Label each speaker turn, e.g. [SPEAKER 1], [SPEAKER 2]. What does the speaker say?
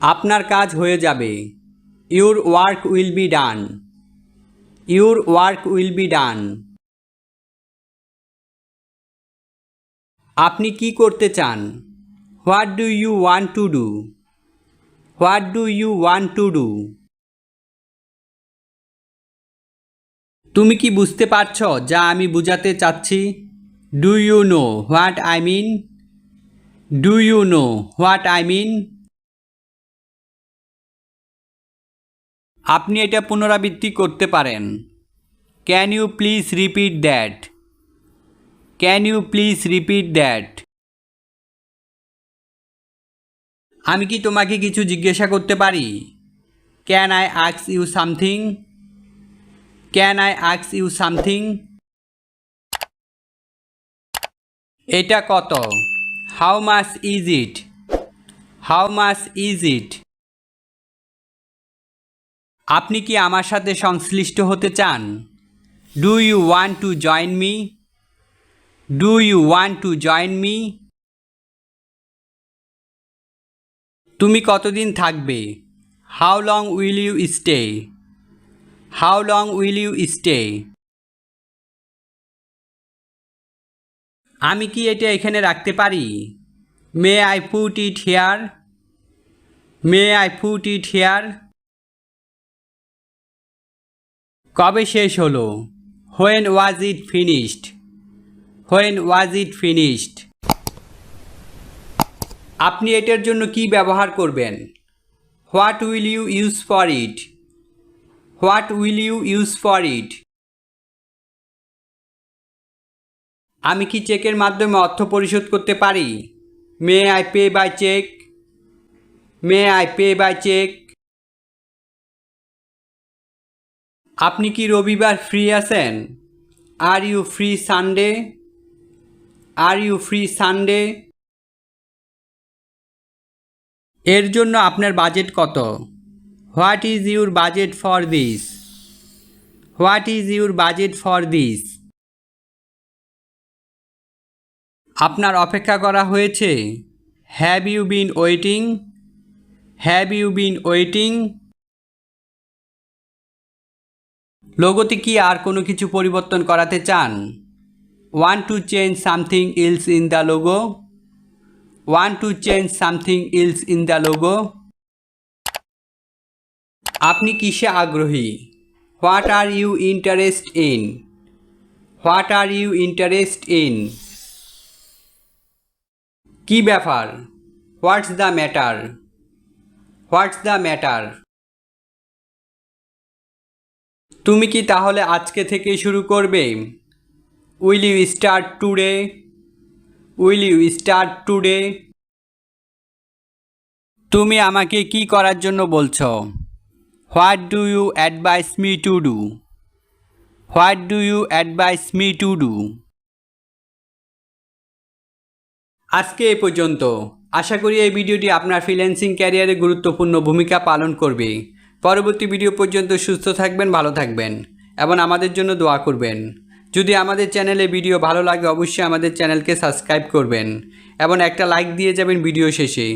[SPEAKER 1] আপনার কাজ হয়ে যাবে। Your work will be done. Your work will be done. আপনি কি করতে চান? What do you want to do? What do you want to do? তুমি কি বুঝতে পারছ যা আমি বুঝাতে চাচ্ছি? Do you know what I mean? Do you know what I mean? আপনি এটা পুনরাবৃত্তি করতে পারেন। Can you please repeat that? Can you please repeat that? আমি কি তোমাকে কিছু জিজ্ঞাসা করতে পারি? Can I ask you something? Can I ask you something? এটা কত? How much is it? How much is it? আপনি কি আমার সাথে সংশ্লিষ্ট হতে চান? Do you want to join me? Do you want to join me? তুমি কতদিন থাকবে? How long will you stay? How long will you stay? আমি কি এটা এখানে রাখতে পারি? May I put it here? May I put it hair? কবে শেষ হলো? When was it finished? When was it finished? আপনি এটার জন্য কি ব্যবহার করবেন? What will you use for it? What will you use for it? আমি কি চেকের মাধ্যমে অর্থ পরিশোধ করতে পারি? May I pay by cheque? May I pay by cheque? আপনি কি রবিবার ফ্রি আছেন? Are you free Sunday? Are you free Sunday? এর জন্য আপনার বাজেট কত? What is your budget for this? What is your budget for this? আপনার অপেক্ষা করা হয়েছে? Have you been waiting? Have you been waiting? লোগোতে কি আর কোনো কিছু পরিবর্তন করাতে চান? Want to change something else in the logo? Want to change something else in the logo? আপনি কিসে আগ্রহী? What are you interest in? What are you interest in? কি ব্যাপার? What's the matter? What's the matter? তুমি কি তাহলে আজকে থেকে শুরু করবে? Will you start today? Will you start today? তুমি আমাকে কি করার জন্য বলছো? What do you advise me to do? What do you advise me to do? আজকে এ পর্যন্ত। আশা করি এই ভিডিওটি আপনার ফ্রিল্যান্সিং ক্যারিয়ারে গুরুত্বপূর্ণ ভূমিকা পালন করবে। পরবর্তী ভিডিও পর্যন্ত সুস্থ থাকবেন, ভালো থাকবেন এবং আমাদের জন্য দোয়া করবেন। যদি আমাদের চ্যানেলে ভিডিও ভালো লাগে অবশ্যই আমাদের চ্যানেলকে সাবস্ক্রাইব করবেন এবং একটা লাইক দিয়ে যাবেন ভিডিও শেষে।